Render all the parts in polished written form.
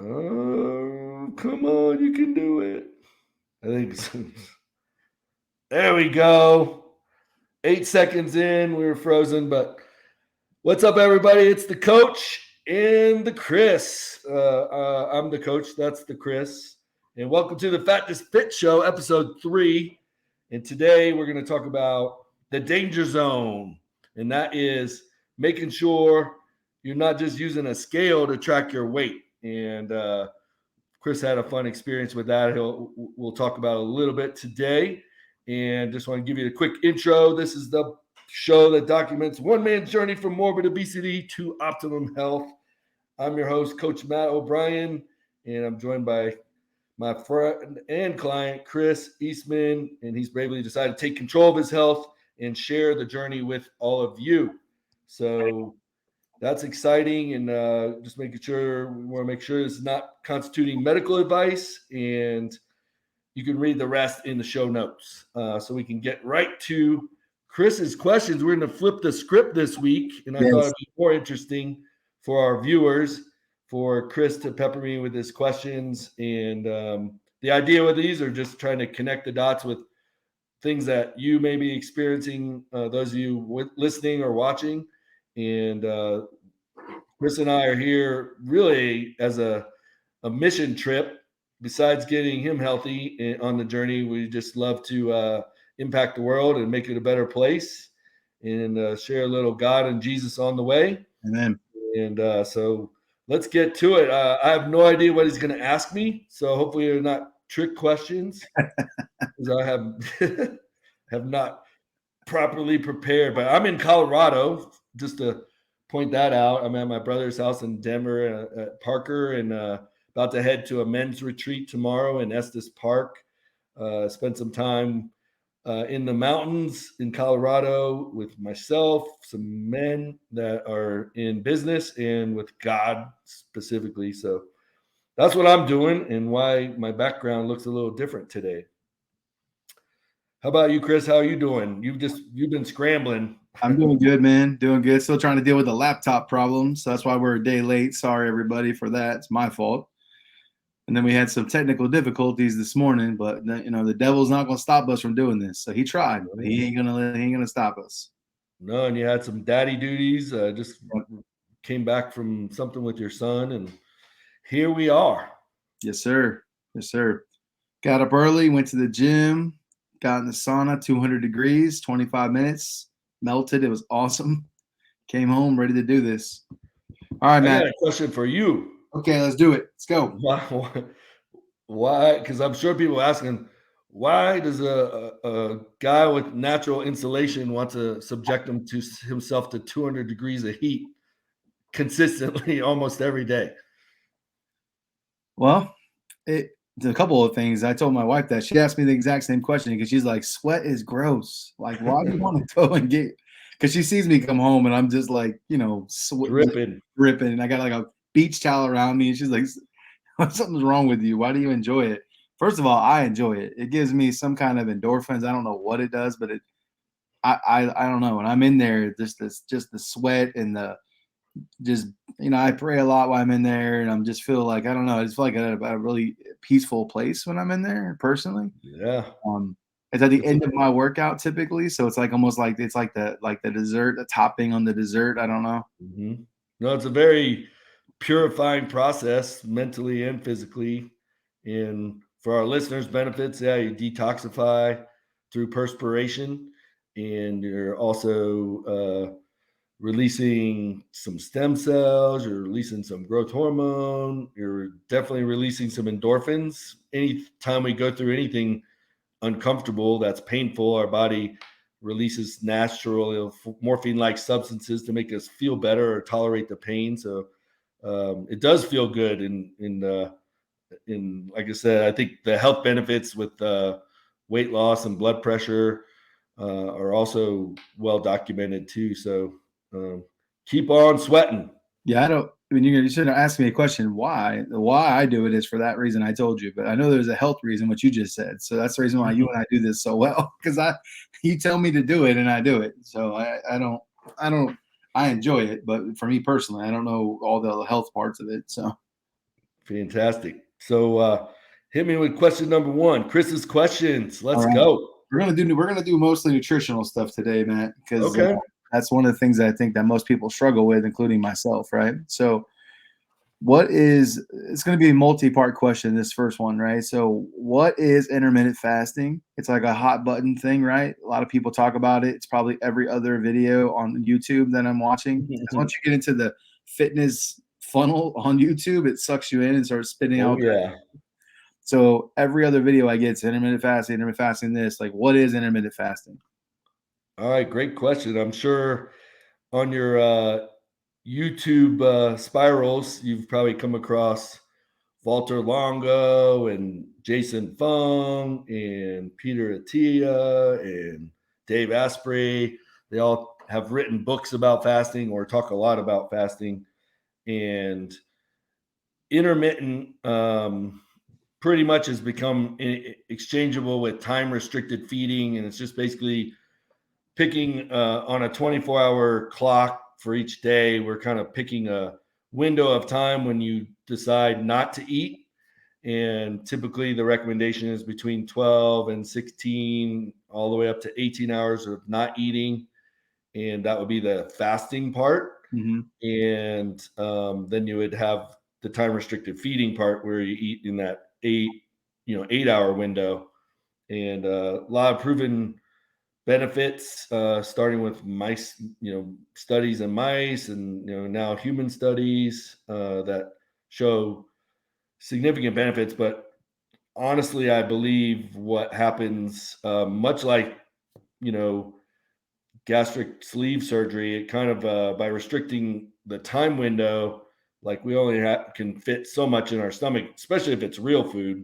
Oh, come on, you can do it. I think so. There we go. 8 seconds in, we were frozen, but what's up, everybody? It's the coach and the Chris. I'm the coach, that's the Chris. And welcome to the FAT2Fit Show, episode 3. And today we're going to talk about the danger zone. And that is making sure you're not just using a scale to track your weight. And Chris had a fun experience with that. We'll talk about a little bit today. And just want to give you a quick intro. This is the show that documents one man's journey from morbid obesity to optimum health. I'm your host, Coach Matt O'Brien, and I'm joined by my friend and client, Chris Eastman, and he's bravely decided to take control of his health and share the journey with all of you. So that's exciting, and just making sure we want to make sure it's not constituting medical advice, and you can read the rest in the show notes. So we can get right to Chris's questions. We're going to flip the script this week, and I thought it'd be more interesting for our viewers for Chris to pepper me with his questions. And the idea with these are just trying to connect the dots with things that you may be experiencing, those of you listening or watching. And Chris and I are here really as a mission trip. Besides getting him healthy on the journey, we just love to impact the world and make it a better place, and share a little God and Jesus on the way. Amen. And so let's get to it. I have no idea what he's going to ask me, so hopefully they're not trick questions, because I have not properly prepared. But I'm in Colorado, just to point that out. I'm at my brother's house in Denver at Parker, and about to head to a men's retreat tomorrow in Estes Park. Spend some time in the mountains in Colorado with myself, some men that are in business, and with God specifically. So that's what I'm doing, and why my background looks a little different today. How about you, Chris? How are you doing? You've been scrambling. I'm doing good, man. Doing good. Still trying to deal with the laptop problem. So that's why we're a day late. Sorry, everybody, for that. It's my fault. And then we had some technical difficulties this morning, but the devil's not going to stop us from doing this. So he tried, but he ain't gonna stop us. No, and you had some daddy duties. Just came back from something with your son, and here we are. Yes, sir. Yes, sir. Got up early, went to the gym, got in the sauna, 200 degrees, 25 minutes, melted. It was awesome. Came home ready to do this. All right, Matt. I got a question for you. Okay, let's do it. Let's go. Why? Because I'm sure people are asking, why does a guy with natural insulation want to subject himself to 200 degrees of heat consistently almost every day? Well, it's a couple of things. I told my wife that. She asked me the exact same question because she's like, sweat is gross. Like, why do you want to go and get – because she sees me come home and I'm just like, dripping. And I got like a beach towel around me. And she's like, something's wrong with you. Why do you enjoy it? First of all, I enjoy it. It gives me some kind of endorphins. I don't know what it does, but I don't know. When I'm in there, just the sweat and the just I pray a lot while I'm in there, and I'm just feel like I don't know. I just feel like a really peaceful place when I'm in there personally. Yeah. It's at the end of my workout typically, so it's like almost like it's like the dessert, the topping on the dessert. I don't know. Mm-hmm. No, it's a very purifying process mentally and physically. And for our listeners' benefits, you detoxify through perspiration, and you're also releasing some stem cells, you're releasing some growth hormone, you're definitely releasing some endorphins. Anytime we go through anything uncomfortable that's painful, our body releases natural morphine-like substances to make us feel better or tolerate the pain. So it does feel good. And like I said, I think the health benefits with weight loss and blood pressure are also well documented too. So keep on sweating. Yeah, I don't. I mean, you shouldn't ask me a question. Why I do it is for that reason I told you. But I know there's a health reason, what you just said. So that's the reason why you and I do this so well, because you tell me to do it and I do it. So I enjoy it, but for me personally, I don't know all the health parts of it. So Fantastic. So hit me with question number one. Chris's questions. Let's right. go. We're gonna do mostly nutritional stuff today, Matt, because Okay. that's one of the things that I think that most people struggle with, including myself, right? So it's going to be a multi-part question, this first one, right? So what is intermittent fasting? It's like a hot button thing, right? A lot of people talk about it. It's probably every other video on YouTube that I'm watching. Because once you get into the fitness funnel on YouTube, it sucks you in and starts spitting out. Yeah. So every other video I get is intermittent fasting this. Like, what is intermittent fasting? All right. Great question. I'm sure on your YouTube spirals, you've probably come across Walter Longo and Jason Fung and Peter Attia and Dave Asprey. They all have written books about fasting or talk a lot about fasting. And intermittent pretty much has become exchangeable with time restricted feeding. And it's just basically picking on a 24-hour clock for each day. We're kind of picking a window of time when you decide not to eat. And typically the recommendation is between 12 and 16, all the way up to 18 hours of not eating. And that would be the fasting part. Mm-hmm. And then you would have the time restricted feeding part where you eat in that 8-hour window. And a lot of proven benefits, starting with mice, studies in mice, and now human studies that show significant benefits. But honestly, I believe what happens, much like gastric sleeve surgery, it kind of by restricting the time window, like we only can fit so much in our stomach, especially if it's real food.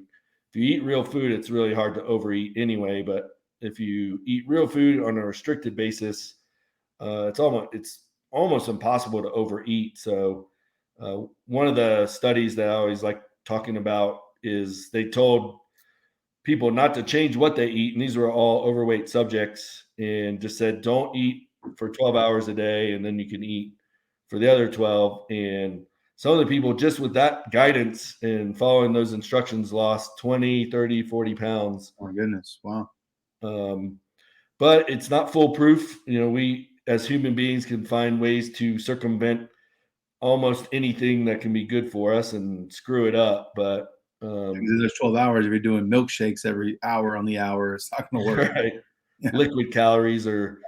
If you eat real food, it's really hard to overeat anyway. But if you eat real food on a restricted basis, it's almost impossible to overeat. So one of the studies that I always like talking about is they told people not to change what they eat, and these were all overweight subjects, and just said don't eat for 12 hours a day, and then you can eat for the other 12. And some of the people, just with that guidance and following those instructions, lost 20, 30, 40 pounds. Oh my goodness. Wow. But it's not foolproof. We as human beings can find ways to circumvent almost anything that can be good for us and screw it up. But in those 12 hours, if you're doing milkshakes every hour on the hour, it's not going to work. Right. Yeah. Liquid calories, or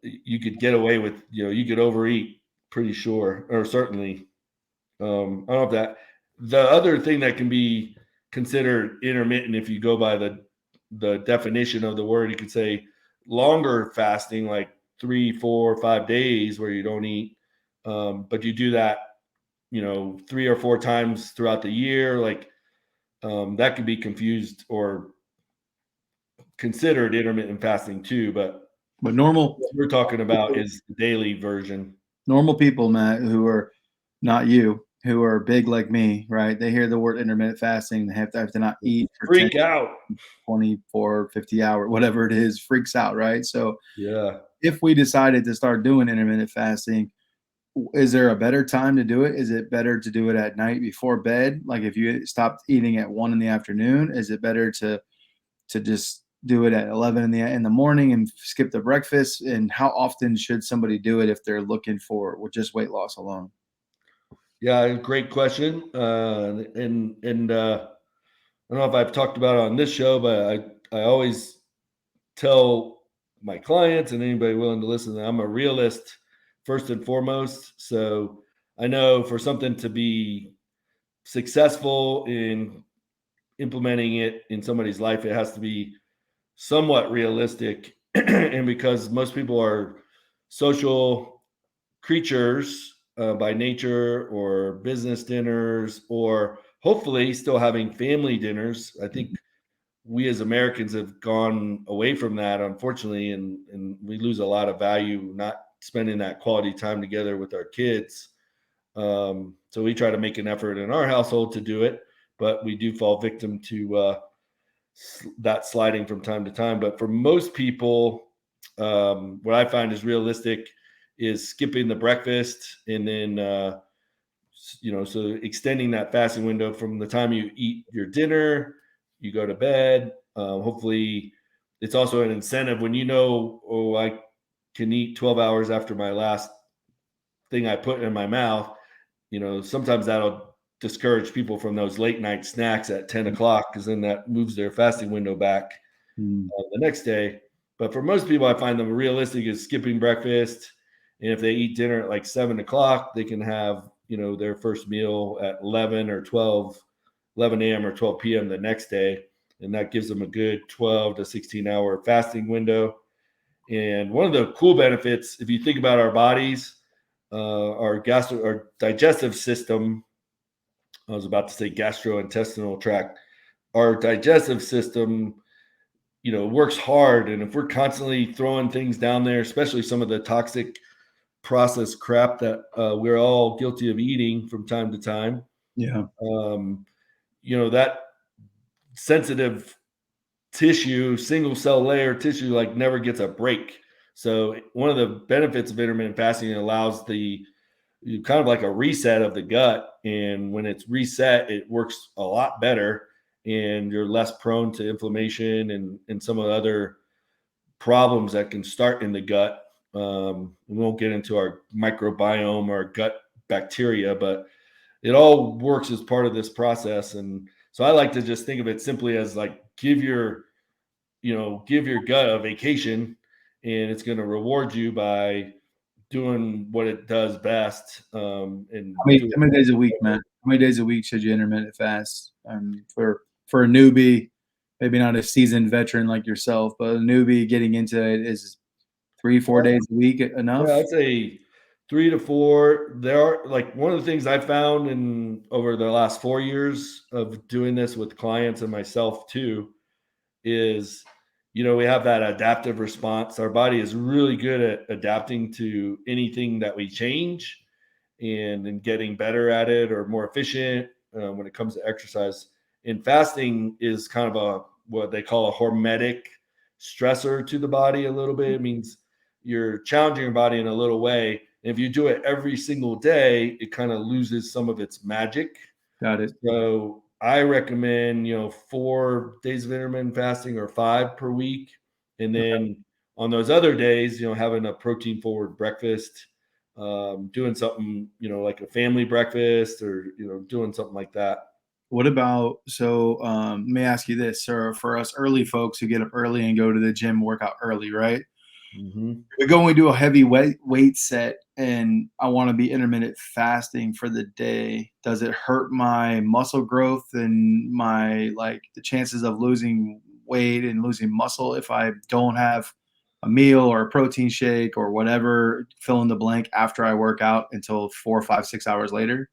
you could get away with, you could overeat, pretty sure, or certainly. I don't know if that. The other thing that can be considered intermittent, if you go by the definition of the word, you could say longer fasting, like 3, 4, 5 days where you don't eat, but you do that, 3 or 4 times throughout the year. Like that could be confused or considered intermittent fasting too. But normal, what we're talking about is the daily version. Normal people, Matt, who are not you, who are big like me, right? They hear the word intermittent fasting, they have to not eat for Freak out. 24, 50 hours, whatever it is, freaks out, right? So yeah, if we decided to start doing intermittent fasting, is there a better time to do it? Is it better to do it at night before bed? Like if you stopped eating at 1 in the afternoon, is it better to just do it at 11 in the morning and skip the breakfast? And how often should somebody do it if they're looking for just weight loss alone? Yeah, great question. And I don't know if I've talked about it on this show, but I always tell my clients and anybody willing to listen that I'm a realist first and foremost. So I know for something to be successful in implementing it in somebody's life, it has to be somewhat realistic. And because most people are social creatures by nature, or business dinners, or hopefully still having family dinners, I think we as Americans have gone away from that, unfortunately, and we lose a lot of value not spending that quality time together with our kids. So we try to make an effort in our household to do it, but we do fall victim to that sliding from time to time. But for most people, what I find is realistic is skipping the breakfast and then So extending that fasting window from the time you eat your dinner, you go to bed. Hopefully, it's also an incentive when oh, I can eat 12 hours after my last thing I put in my mouth. Sometimes that'll discourage people from those late night snacks at 10 o'clock because then that moves their fasting window back the next day. But for most people, I find them realistic is skipping breakfast. And if they eat dinner at like 7 o'clock, they can have, their first meal at 11 a.m. or 12 p.m. the next day. And that gives them a good 12 to 16-hour fasting window. And one of the cool benefits, if you think about our bodies, our digestive system, I was about to say gastrointestinal tract, our digestive system, works hard. And if we're constantly throwing things down there, especially some of the toxic processed crap that we're all guilty of eating from time to time, that sensitive tissue, single cell layer tissue, like never gets a break. So one of the benefits of intermittent fasting allows kind of like a reset of the gut. And when it's reset, it works a lot better and you're less prone to inflammation and some of the other problems that can start in the gut. We won't get into our microbiome or gut bacteria, but it all works as part of this process. And so I like to just think of it simply as like give your gut a vacation, and it's going to reward you by doing what it does best. And how many days a week, man? How many days a week should you intermittent fast? For a newbie, maybe not a seasoned veteran like yourself, but a newbie getting into it, is 3-4 days a week enough? Yeah, I'd say 3 to 4. There are like one of the things I found over the last 4 years of doing this with clients and myself too is, we have that adaptive response. Our body is really good at adapting to anything that we change and getting better at it or more efficient when it comes to exercise. And fasting is kind of what they call a hormetic stressor to the body a little bit. It means you're challenging your body in a little way. And if you do it every single day, it kind of loses some of its magic. Got it. So I recommend, 4 days of intermittent fasting or 5 per week. And then on those other days, having a protein forward breakfast, doing something, like a family breakfast or, doing something like that. What about, let me ask you this, sir, for us early folks who get up early and go to the gym, work out early, right? Mm-hmm. We're going to do a heavy weight set and I want to be intermittent fasting for the day. Does it hurt my muscle growth and the chances of losing weight and losing muscle if I don't have a meal or a protein shake or whatever, fill in the blank, after I work out until 4, 5, 6 hours later?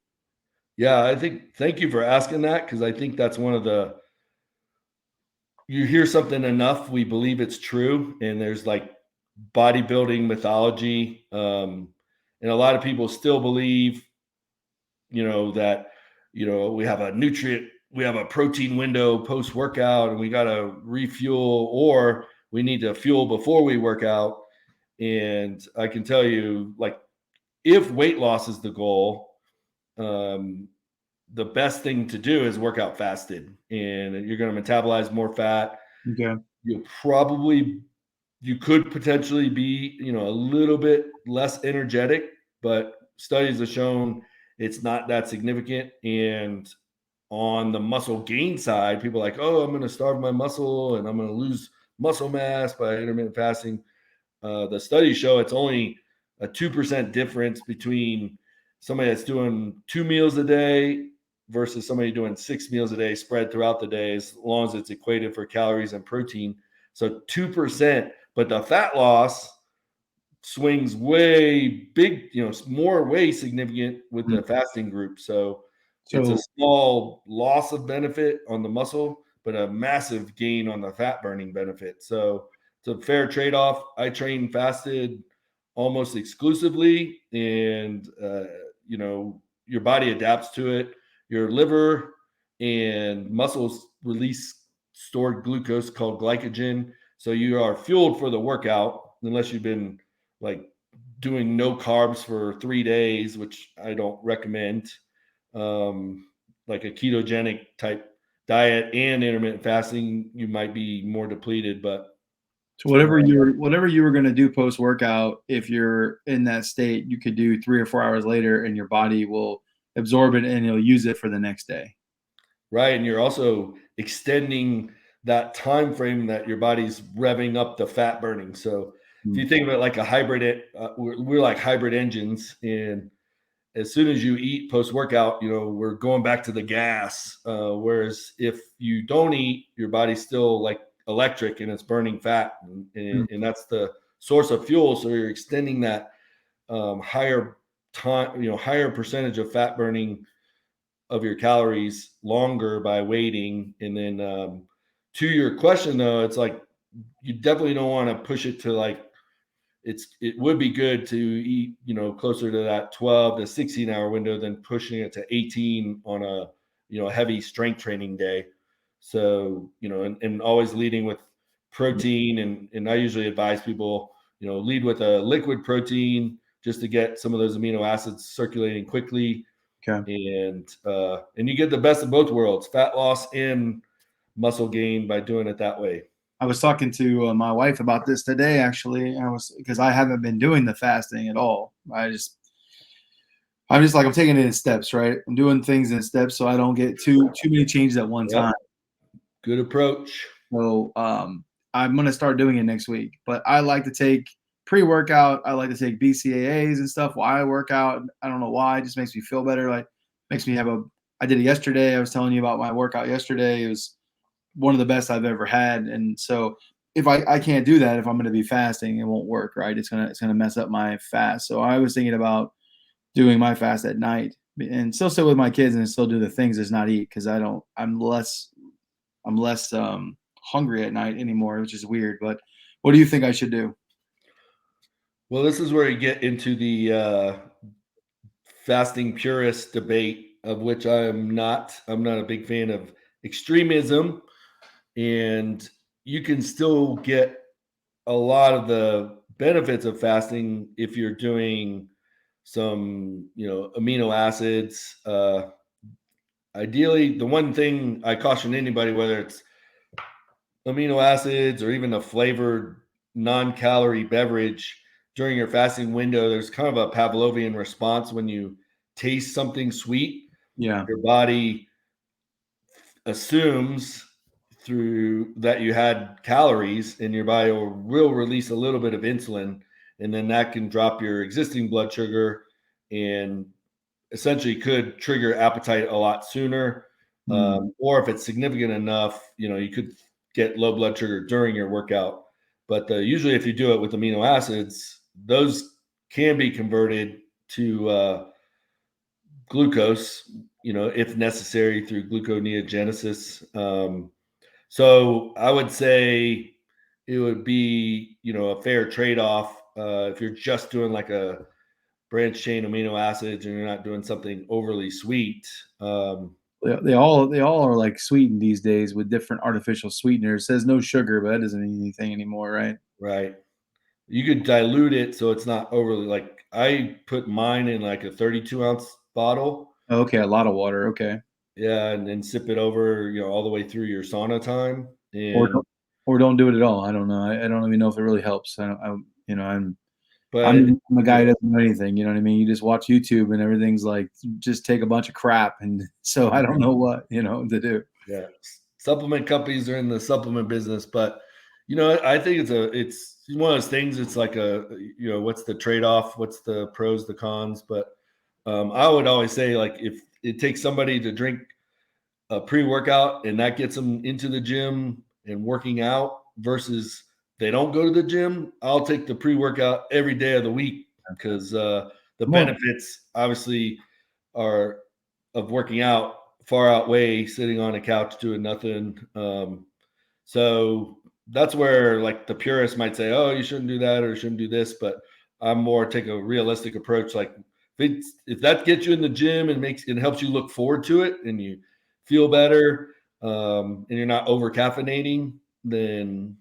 Yeah, thank you for asking that, because I think that's you hear something enough, we believe it's true. And there's like bodybuilding mythology. And a lot of people still believe, that, we have a protein window post workout and we got to refuel, or we need to fuel before we work out. And I can tell you, like, if weight loss is the goal, the best thing to do is work out fasted, and you're going to metabolize more fat. Okay. You could potentially be, a little bit less energetic, but studies have shown it's not that significant. And on the muscle gain side, people are like, oh, I'm going to starve my muscle and I'm going to lose muscle mass by intermittent fasting. The studies show it's only a 2% difference between somebody that's doing 2 meals a day versus somebody doing 6 meals a day spread throughout the day, as long as it's equated for calories and protein. So 2%, but the fat loss swings way big, way significant with the fasting group. So it's a small loss of benefit on the muscle, but a massive gain on the fat burning benefit. So it's a fair trade-off. I train fasted almost exclusively, and your body adapts to it. Your liver and muscles release stored glucose called glycogen. So you are fueled for the workout, unless you've been like doing no carbs for 3 days, which I don't recommend. like a ketogenic type diet and intermittent fasting, you might be more depleted. But so whatever you were going to do post workout, if you're in that state, you could do 3 or 4 hours later, and your body will absorb it and you'll use it for the next day. Right, and you're also extending that time frame that your body's revving up the fat burning. So if you think of it like a hybrid, we're like hybrid engines, and as soon as you eat post workout, we're going back to the gas. Whereas if you don't eat, your body's still like electric and it's burning fat, and that's the source of fuel. So you're extending that higher time, higher percentage of fat burning of your calories longer by waiting. And then to your question though, it's like you definitely don't want to push it to like it would be good to eat, closer to that 12 to 16 hour window than pushing it to 18 on a heavy strength training day. So, and always leading with protein. And I usually advise people, lead with a liquid protein just to get some of those amino acids circulating quickly. Okay. And you get the best of both worlds, fat loss and muscle gain by doing it that way. I was talking to my wife about this today, actually. Because I haven't been doing the fasting at all. I'm taking it in steps, right? I'm doing things in steps so I don't get too many changes at one time. Good approach. So I'm gonna start doing it next week. But I like to take pre-workout. I like to take BCAAs and stuff while I work out. I don't know why. It just makes me feel better. Like makes me I did it yesterday. I was telling you about my workout yesterday. It was one of the best I've ever had. And so if I can't do that, if I'm going to be fasting, it won't work, right? It's going to mess up my fast. So I was thinking about doing my fast at night and still sit with my kids and still do the things, just not eat. Cause I'm less hungry at night anymore, which is weird. But what do you think I should do? Well, this is where you get into the fasting purist debate, of which I'm not a big fan of extremism. And you can still get a lot of the benefits of fasting if you're doing some, amino acids. Ideally, the one thing I caution anybody, whether it's amino acids or even a flavored non-calorie beverage during your fasting window, there's kind of a Pavlovian response. When you taste something sweet, Yeah. your body assumes through that you had calories, and your body will release a little bit of insulin, and then that can drop your existing blood sugar and essentially could trigger appetite a lot sooner. Or if it's significant enough, you could get low blood sugar during your workout. But usually if you do it with amino acids, those can be converted to glucose, if necessary, through gluconeogenesis. So I would say it would be, a fair trade-off if you're just doing like a branch chain amino acids and you're not doing something overly sweet. They all are like sweetened these days with different artificial sweeteners. It says no sugar, but that doesn't mean anything anymore, right? Right. You could dilute it so it's not overly, like I put mine in like a 32-ounce bottle. Okay, a lot of water. Okay. Yeah, and then sip it over, all the way through your sauna time. Or don't do it at all. I don't know. I don't even know if it really helps. I'm But a guy who doesn't know anything. You know what I mean? You just watch YouTube and everything's like, just take a bunch of crap. And so I don't know what, to do. Yeah. Supplement companies are in the supplement business, but I think it's one of those things. It's like what's the trade-off? What's the pros, the cons? But I would always say, like, if it takes somebody to drink a pre-workout and that gets them into the gym and working out versus they don't go to the gym, I'll take the pre-workout every day of the week, because the benefits obviously are of working out far outweigh sitting on a couch doing nothing. So that's where like the purists might say, oh, you shouldn't do that or you shouldn't do this. But I'm more take a realistic approach. Like if that gets you in the gym and helps you look forward to it and you feel better, and you're not over caffeinating, then,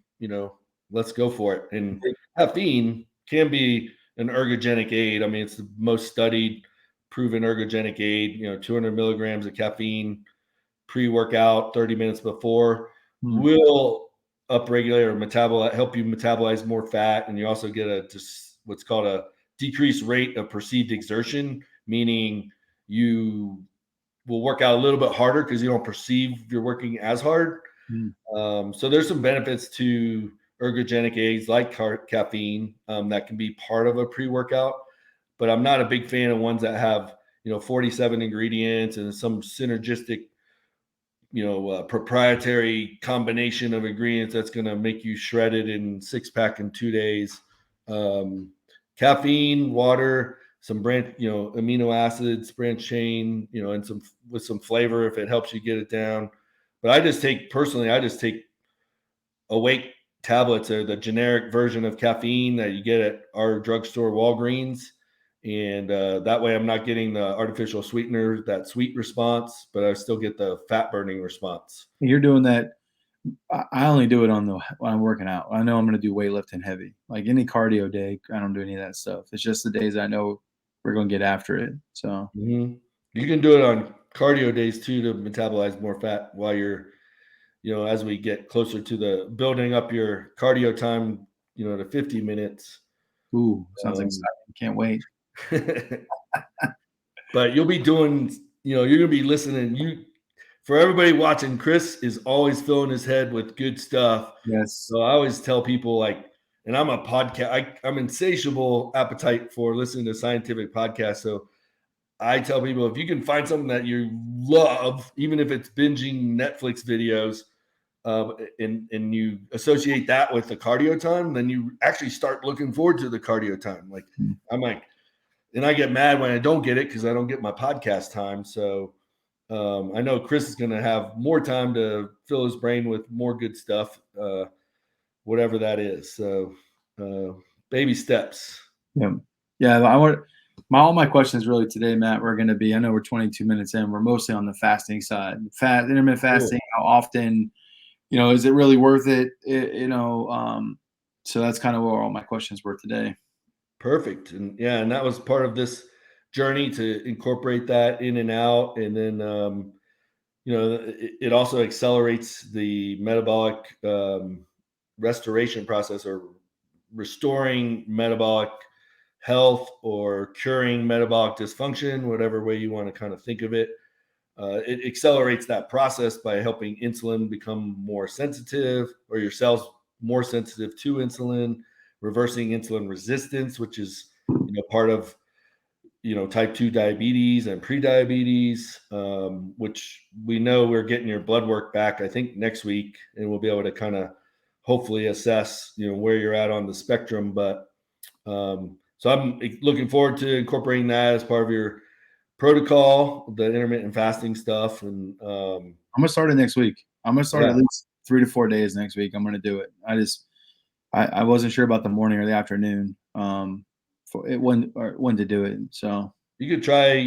let's go for it. And caffeine can be an ergogenic aid. I mean, it's the most studied proven ergogenic aid, 200 milligrams of caffeine pre-workout 30 minutes before will upregulate or help you metabolize more fat. And you also get what's called a decreased rate of perceived exertion, meaning you will work out a little bit harder because you don't perceive you're working as hard. So there's some benefits to ergogenic aids like caffeine that can be part of a pre-workout, but I'm not a big fan of ones that have 47 ingredients and some synergistic proprietary combination of ingredients that's going to make you shredded in 6-pack in 2 days. Caffeine, water, some amino acids, branch chain, and with some flavor if it helps you get it down. But I just take Awake tablets, or the generic version of caffeine that you get at our drugstore, Walgreens. And that way I'm not getting the artificial sweetener, that sweet response, but I still get the fat burning response. You're doing that. I only do it when I'm working out. I know I'm going to do weightlifting heavy. Like any cardio day, I don't do any of that stuff. It's just the days I know we're going to get after it. So you can do it on cardio days too to metabolize more fat while you're, as we get closer to the building up your cardio time, to 50 minutes. Ooh, sounds exciting. Can't wait. But you'll be doing, you're going to be listening. For everybody watching, Chris is always filling his head with good stuff. Yes. So I always tell people, and I'm a podcast, I'm insatiable appetite for listening to scientific podcasts. So I tell people, if you can find something that you love, even if it's binging Netflix videos, and you associate that with the cardio time, then you actually start looking forward to the cardio time. And I get mad when I don't get it because I don't get my podcast time. So I know Chris is going to have more time to fill his brain with more good stuff, whatever that is. So baby steps. Yeah. All my questions really today, Matt, we're going to be, I know we're 22 minutes in. We're mostly on the fasting side. Intermittent fasting, How often, is it really worth it? So that's kind of where all my questions were today. Perfect. And that was part of this journey to incorporate that in and out. And then, it also accelerates the metabolic restoration process, or restoring metabolic health or curing metabolic dysfunction, whatever way you want to kind of think of it. It accelerates that process by helping insulin become more sensitive, or your cells more sensitive to insulin, reversing insulin resistance, which is part of type 2 diabetes and prediabetes, which we know we're getting your blood work back, I think, next week, and we'll be able to kind of hopefully assess where you're at on the spectrum. But so I'm looking forward to incorporating that as part of your protocol, the intermittent fasting stuff. And I'm gonna start it next week. I'm gonna start at least 3 to 4 days next week. I'm gonna do it. I wasn't sure about the morning or the afternoon when to do it. So you could try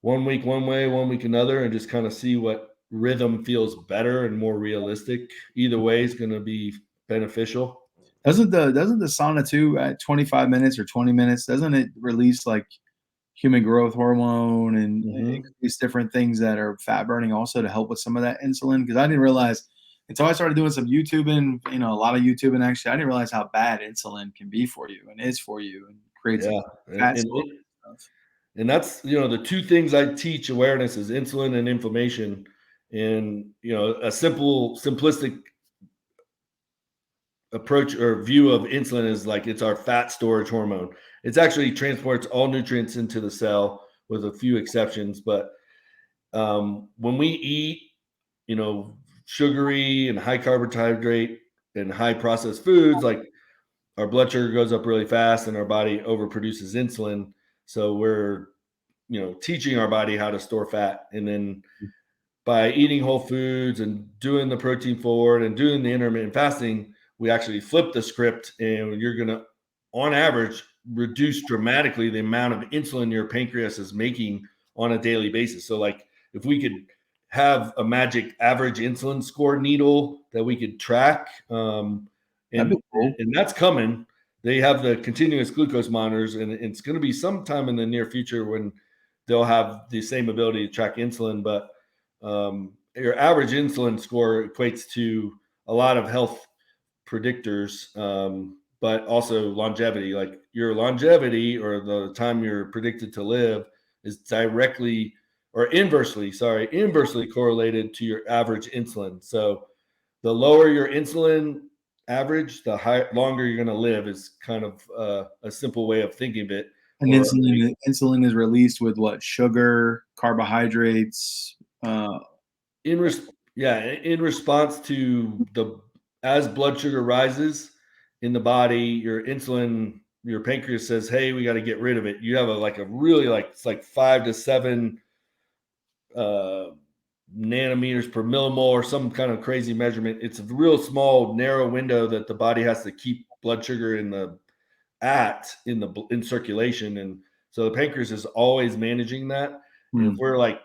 1 week one way, 1 week another, and just kind of see what rhythm feels better and more realistic. Either way is going to be beneficial. Doesn't the sauna too at 25 minutes or 20 minutes, doesn't it release like human growth hormone and increase different things that are fat burning also to help with some of that insulin? Because I didn't realize until I started doing some YouTubing, a lot of YouTubing actually, I didn't realize how bad insulin can be for you and is for you, and creates fat stuff. And that's, the two things I teach awareness is insulin and inflammation. And, a simplistic approach or view of insulin is like it's our fat storage hormone. It's actually transports all nutrients into the cell with a few exceptions. But when we eat, sugary and high carbohydrate and high processed foods, like our blood sugar goes up really fast and our body overproduces insulin. So we're, teaching our body how to store fat. And then by eating whole foods and doing the protein forward and doing the intermittent fasting, we actually flip the script, and you're going to, on average, reduce dramatically the amount of insulin your pancreas is making on a daily basis. So like if we could have a magic average insulin score needle that we could track, and that's coming. they have the continuous glucose monitors, and it's going to be sometime in the near future when they'll have the same ability to track insulin. But your average insulin score equates to a lot of health predictors, but also longevity. Like your longevity or the time you're predicted to live is directly or inversely correlated to your average insulin. So the lower your insulin average, the longer you're going to live is kind of a simple way of thinking of it. And insulin is released with what? Sugar, carbohydrates. In response to as blood sugar rises in the body, your insulin, your pancreas says, "Hey, we got to get rid of it." You have a really it's like 5 to 7 nanometers per millimole or some kind of crazy measurement. It's a real small, narrow window that the body has to keep blood sugar in circulation, and so the pancreas is always managing that. And if we're like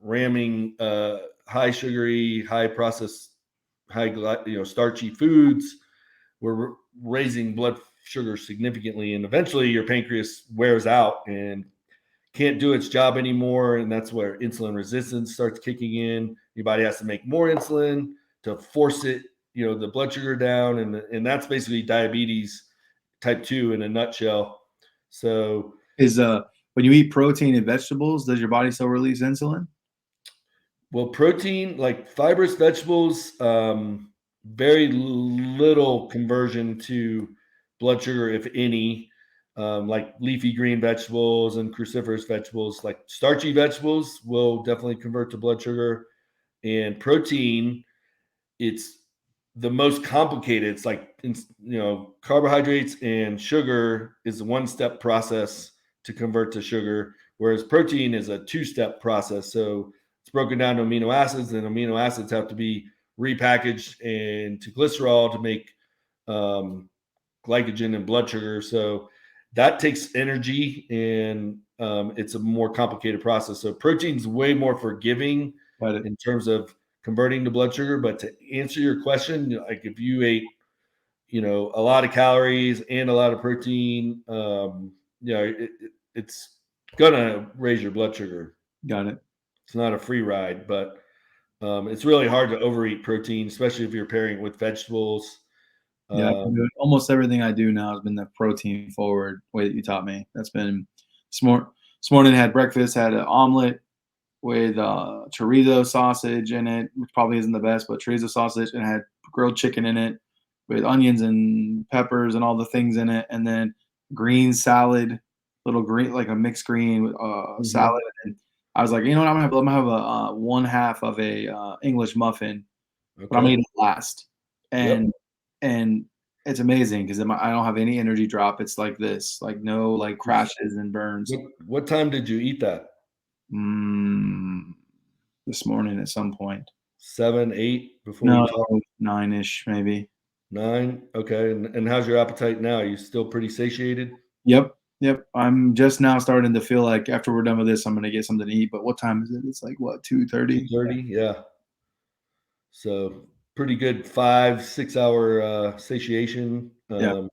ramming high sugary, high processed, starchy foods, we're raising blood sugar significantly, and eventually your pancreas wears out and can't do its job anymore, and that's where insulin resistance starts kicking in. Your body has to make more insulin to force it, the blood sugar down, and that's basically diabetes type 2 in a nutshell. So when you eat protein and vegetables, does your body still release insulin? Well, protein, like fibrous vegetables, very little conversion to blood sugar, if any. Like leafy green vegetables and cruciferous vegetables, like starchy vegetables will definitely convert to blood sugar. And protein, it's the most complicated. It's like, carbohydrates and sugar is a one-step process to convert to sugar, whereas protein is a two-step process. So it's broken down to amino acids, and amino acids have to be repackaged into glycerol to make glycogen and blood sugar. So that takes energy, and it's a more complicated process. So protein's way more forgiving in terms of converting to blood sugar. But to answer your question, like if you ate, a lot of calories and a lot of protein, it's gonna raise your blood sugar. Got it. It's not a free ride, but it's really hard to overeat protein, especially if you're pairing it with vegetables. Yeah, almost everything I do now has been the protein forward way that you taught me. That's been smart. This morning I had breakfast, had an omelet with chorizo sausage in it, which probably isn't the best, but chorizo sausage, and I had grilled chicken in it with onions and peppers and all the things in it, and then green salad, little green, like a mixed green with salad. And I was like, you know what, I'm gonna have a one half of a English muffin, but I'm gonna eat it last. And it's amazing because I don't have any energy drop. It's like this, like no like crashes and burns. What time did you eat that? This morning at some point. 7, 8 before No, we talk? 9-ish maybe. 9? Okay. And how's your appetite now? Are you still pretty satiated? Yep. I'm just now starting to feel like after we're done with this, I'm gonna get something to eat. But what time is it? It's like what, 2:30? 2:30, yeah. So pretty good 5-6 hour satiation. Yeah.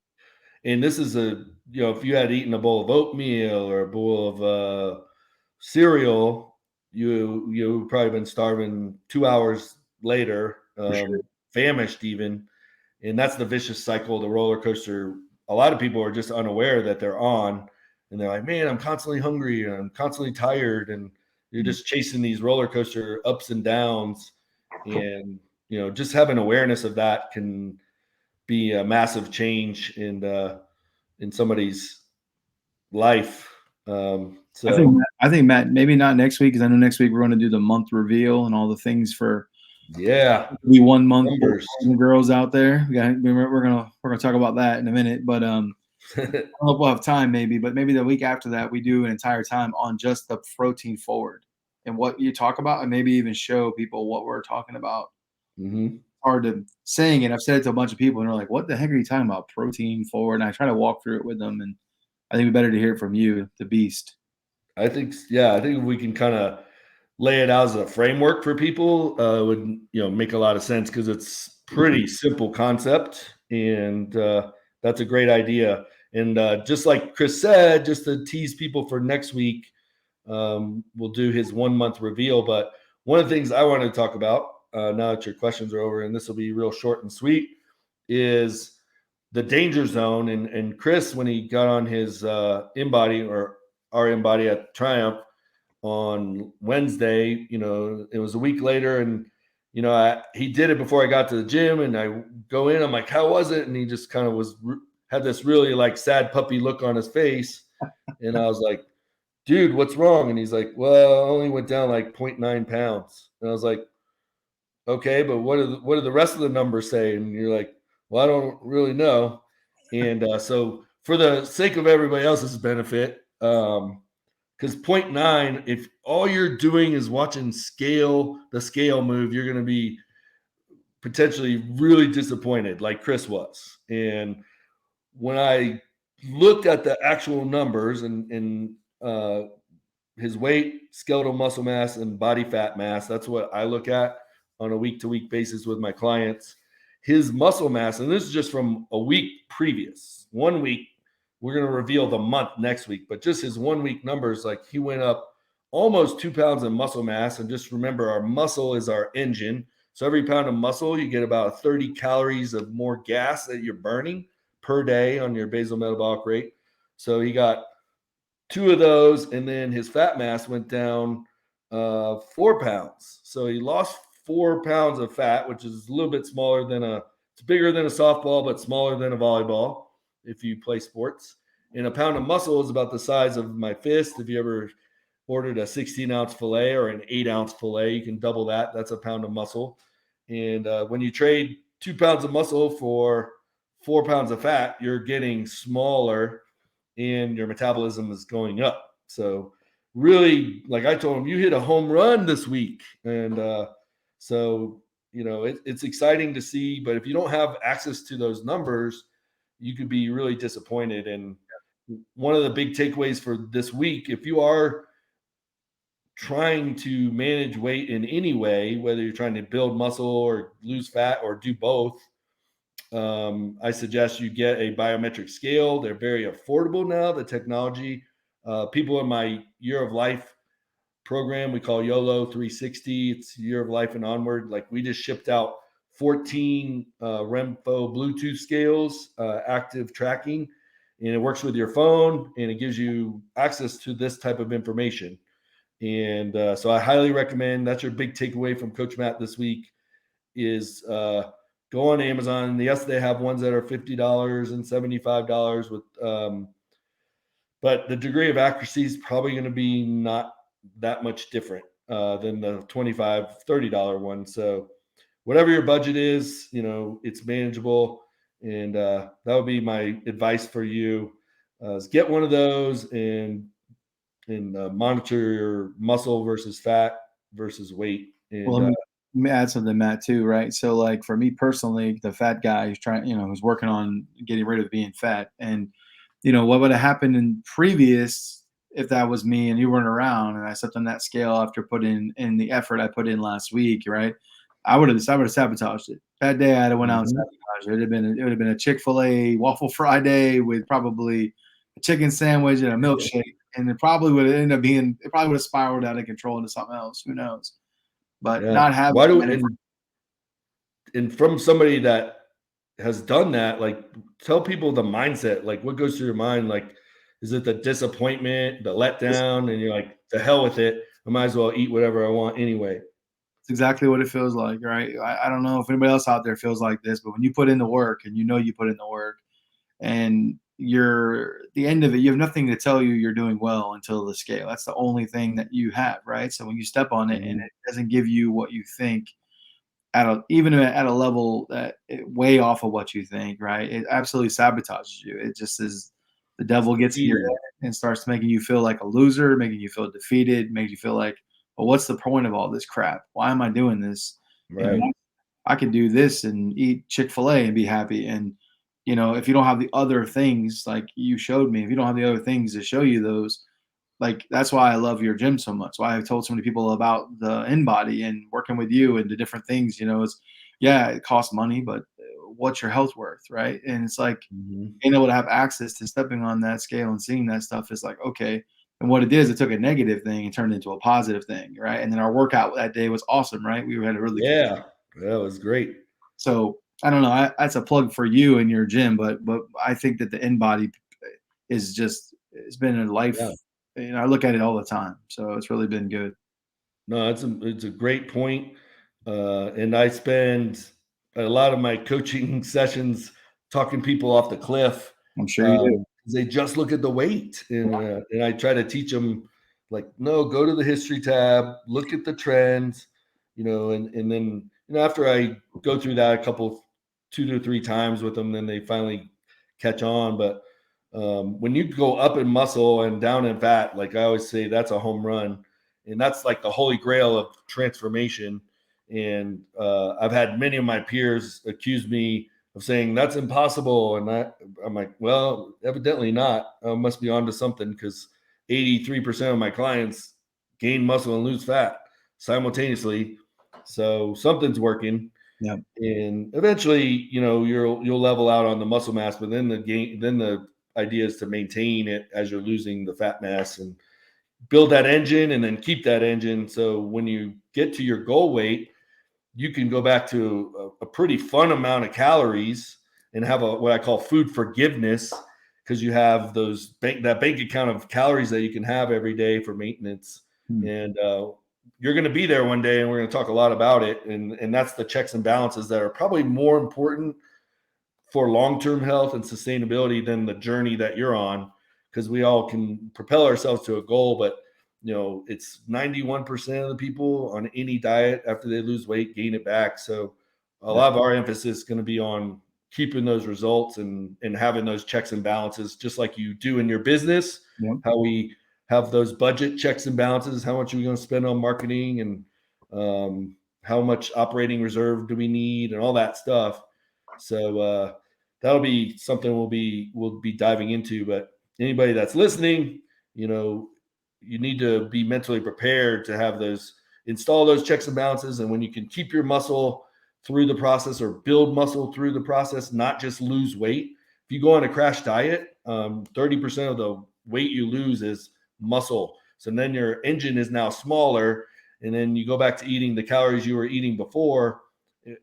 And this is if you had eaten a bowl of oatmeal or a bowl of cereal, you probably been starving 2 hours later, Sure. famished even. And that's the vicious cycle, the roller coaster. A lot of people are just unaware that they're on, and they're like, man, I'm constantly hungry and I'm constantly tired. And you're just chasing these roller coaster ups and downs. And, just having awareness of that can be a massive change in somebody's life. So I think Matt, maybe not next week, because I know next week we're going to do the month reveal and all the things for be 1 month girls out there. We're gonna talk about that in a minute, but I don't know if we'll have time maybe, but maybe the week after that we do an entire time on just the protein forward and what you talk about, and maybe even show people what we're talking about. Hard to saying it. I've said it to a bunch of people and they're like, what the heck are you talking about? Protein forward. And I try to walk through it with them, and I think it'd be better to hear it from you, the beast. I think if we can kind of lay it out as a framework for people, would make a lot of sense, because it's pretty simple concept, and that's a great idea. And just like Chris said, just to tease people for next week, we'll do his 1 month reveal. But one of the things I wanted to talk about, now that your questions are over, and this will be real short and sweet, is the danger zone. And Chris, when he got on his InBody or our InBody at Triumph on Wednesday, it was a week later, and he did it before I got to the gym, and I go in, I'm like, how was it? And he just kind of had this really like sad puppy look on his face. And I was like, dude, what's wrong? And he's like, well, I only went down like 0.9 pounds. And I was like, okay, but what do the rest of the numbers say? And you're like, well, I don't really know. And so for the sake of everybody else's benefit, because 0.9, if all you're doing is watching the scale move, you're going to be potentially really disappointed like Chris was. And when I looked at the actual numbers and his weight, skeletal muscle mass, and body fat mass, that's what I look at on a week-to-week basis with my clients. His muscle mass, and this is just from a week previous, 1 week, we're going to reveal the month next week, but just his 1 week numbers, like he went up almost 2 pounds in muscle mass. And just remember, our muscle is our engine. So every pound of muscle, you get about 30 calories of more gas that you're burning per day on your basal metabolic rate. So he got 2 of those, and then his fat mass went down 4 pounds. So he lost 4 pounds of fat, which is a little bit smaller than it's bigger than a softball, but smaller than a volleyball if you play sports. And a pound of muscle is about the size of my fist. If you ever ordered a 16-ounce filet or an 8-ounce filet, you can double that. That's a pound of muscle. And when you trade 2 pounds of muscle for 4 pounds of fat, you're getting smaller and your metabolism is going up. So really, like I told him, you hit a home run this week. And so, it's exciting to see, but if you don't have access to those numbers, you could be really disappointed. And one of the big takeaways for this week, if you are trying to manage weight in any way, whether you're trying to build muscle or lose fat or do both, I suggest you get a biometric scale. They're very affordable now, the technology. People in my Year of Life program, we call YOLO 360. It's Year of Life and onward. Like, we just shipped out 14 Remfo Bluetooth scales, active tracking, and it works with your phone, and it gives you access to this type of information. And so I highly recommend. That's your big takeaway from Coach Matt this week is go on Amazon. Yes, they have ones that are $50 and $75 with, but the degree of accuracy is probably going to be not that much different than the $25, $30 one. So whatever your budget is, it's manageable. And that would be my advice for you is get one of those and monitor your muscle versus fat versus weight. And Well, let me add something, Matt, too, right? So, like, for me personally, the fat guy who's trying, who's working on getting rid of being fat, and what would have happened in previous if that was me and you weren't around, and I stepped on that scale after putting in the effort I put in last week, right? I would have sabotaged it. That day, I'd have went out and sabotaged it. It would have been a Chick-fil-A waffle Friday with probably a chicken sandwich and a milkshake, and it probably would have ended up being. It probably would have spiraled out of control into something else. Who knows? But not having why do and from somebody that has done that, like, tell people the mindset, like what goes through your mind, like, is it the disappointment, the letdown, and you're like, to hell with it, I might as well eat whatever I want anyway. It's exactly what it feels like, right? I don't know if anybody else out there feels like this, but when you put in the work and you put in the work and you're the end of it, you have nothing to tell you you're doing well until the scale. That's the only thing that you have, right? So when you step on it and it doesn't give you what you think even at a level that way off of what you think, right? It absolutely sabotages you. It just is the devil gets in your head and starts making you feel like a loser, making you feel defeated, making you feel like, well, what's the point of all this crap? Why am I doing this? Right. I could do this and eat Chick-fil-A and be happy. And, if you don't have the other things like you showed me, if you don't have the other things to show you those, like, that's why I love your gym so much. Why I've told so many people about the InBody and working with you and the different things, it costs money, but what's your health worth, right? And it's like Mm-hmm. being able to have access to stepping on that scale and seeing that stuff is like, okay. And what it did is it took a negative thing and turned it into a positive thing, right? And then our workout that day was awesome, right? We had a really good. Yeah, that was great. So I don't know. That's a plug for you and your gym, but I think that the InBody is just, it's been a life. Yeah. I look at it all the time, so it's really been good. No, it's a great point. And I spend a lot of my coaching sessions talking people off the cliff. I'm sure you do. They just look at the weight, and I try to teach them, like, no, go to the history tab, look at the trends, and then after I go through that a couple, 2 to 3 times with them, then they finally catch on. But when you go up in muscle and down in fat, like I always say, that's a home run, and that's like the holy grail of transformation. And I've had many of my peers accuse me of saying that's impossible, and I'm like, well, evidently not. I must be onto something, because 83% of my clients gain muscle and lose fat simultaneously, so something's working. Yeah. And eventually, you'll level out on the muscle mass, but then the idea is to maintain it as you're losing the fat mass and build that engine, and then keep that engine. So when you get to your goal weight, you can go back to a pretty fun amount of calories and have what I call food forgiveness, because you have that bank account of calories that you can have every day for maintenance. And you're going to be there one day, and we're going to talk a lot about it. And that's the checks and balances that are probably more important for long-term health and sustainability than the journey that you're on, because we all can propel ourselves to a goal, but it's 91% of the people on any diet after they lose weight gain it back. So a lot of our emphasis is going to be on keeping those results and having those checks and balances, just like you do in your business. Yep. How we have those budget checks and balances. How much are we going to spend on marketing, and how much operating reserve do we need, and all that stuff. So that'll be something we'll be diving into. But anybody that's listening, you need to be mentally prepared to install those checks and balances. And when you can keep your muscle through the process, or build muscle through the process, not just lose weight. If you go on a crash diet, 30% of the weight you lose is muscle. So then your engine is now smaller, and then you go back to eating the calories you were eating before,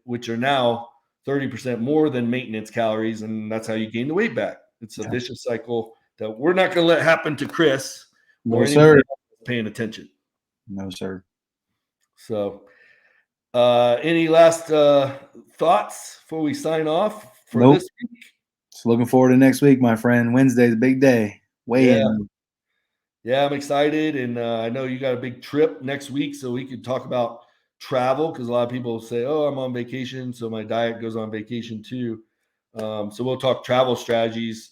which are now 30% more than maintenance calories, and that's how you gain the weight back. It's a vicious cycle that we're not going to let happen to Chris or anybody else paying attention. No, sir. So any last thoughts before we sign off for this week? Just looking forward to next week, my friend. Wednesday's a big day. Yeah, I'm excited, and I know you got a big trip next week, so we could talk about travel, because a lot of people say, oh, I'm on vacation, so my diet goes on vacation too. So we'll talk travel strategies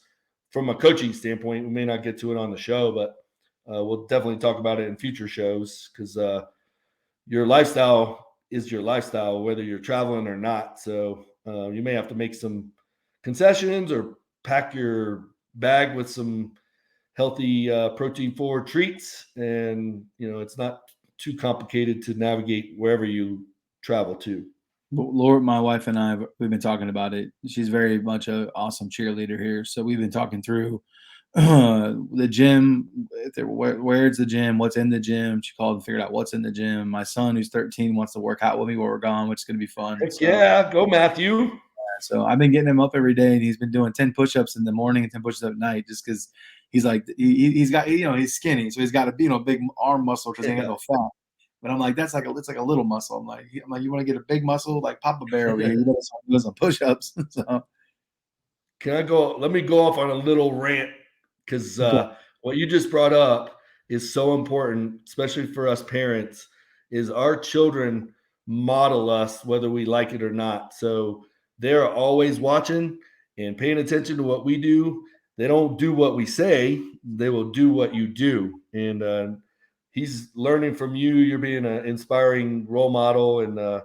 from a coaching standpoint. We may not get to it on the show, but we'll definitely talk about it in future shows, because your lifestyle is your lifestyle, whether you're traveling or not. So you may have to make some concessions, or pack your bag with some healthy protein forward treats. And, it's not too complicated to navigate wherever you travel to. Laura, my wife and I, we've been talking about it. She's very much an awesome cheerleader here. So we've been talking through the gym, where's the gym, what's in the gym. She called and figured out what's in the gym. My son, who's 13, wants to work out with me while we're gone, which is going to be fun. Yeah, go Matthew. So I've been getting him up every day, and he's been doing 10 push-ups in the morning and 10 push-ups at night, just because he's like, he's got, he's skinny, so he's got a big arm muscle because he ain't got no fat. But I'm like, it's like a little muscle. I'm like, you want to get a big muscle like Papa Bear over here? You better start doing some push-ups. So let me go off on a little rant, because what you just brought up is so important, especially for us parents, is our children model us whether we like it or not. So they're always watching and paying attention to what we do. They don't do what we say, they will do what you do. And he's learning from you. You're being an inspiring role model, and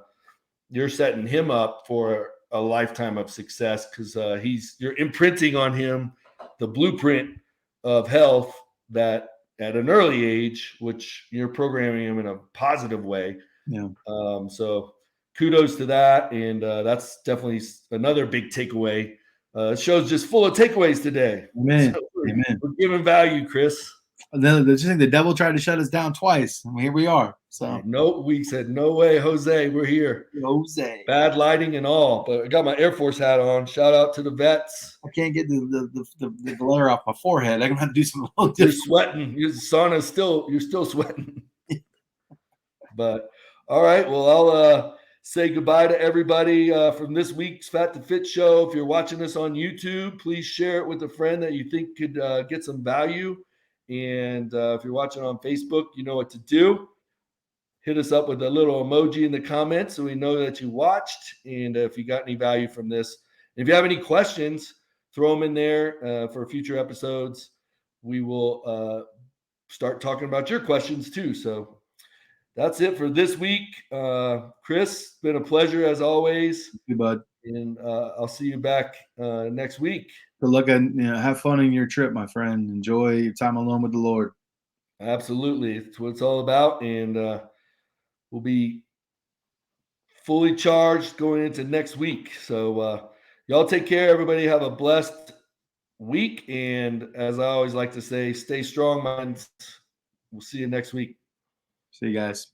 you're setting him up for a lifetime of success, because you're imprinting on him the blueprint of health that at an early age, which you're programming him in a positive way. Yeah. So kudos to that. And that's definitely another big takeaway. Show's just full of takeaways today. Amen. So Amen. we're giving value, Chris. And then the devil tried to shut us down twice, and here we are. So no, we said no way, Jose. We're here. Jose, bad lighting and all, but I got my Air Force hat on. Shout out to the vets. I can't get the glare off my forehead. I'm gonna have to do something. You're sweating. Your sauna's you're still sweating. But all right, well, I'll say goodbye to everybody from this week's FAT2Fit Show. If you're watching this on YouTube, please share it with a friend that you think could get some value. And if you're watching on Facebook, you know what to do. Hit us up with a little emoji in the comments so we know that you watched. And if you got any value from this, if you have any questions, throw them in there for future episodes. We will start talking about your questions too. So that's it for this week. Chris, been a pleasure as always. Thank you, bud. And I'll see you back next week. Good luck and have fun in your trip, my friend. Enjoy your time alone with the Lord. Absolutely. It's what it's all about. And we'll be fully charged going into next week. So y'all take care. Everybody have a blessed week. And as I always like to say, stay strong, minds. We'll see you next week. See you guys.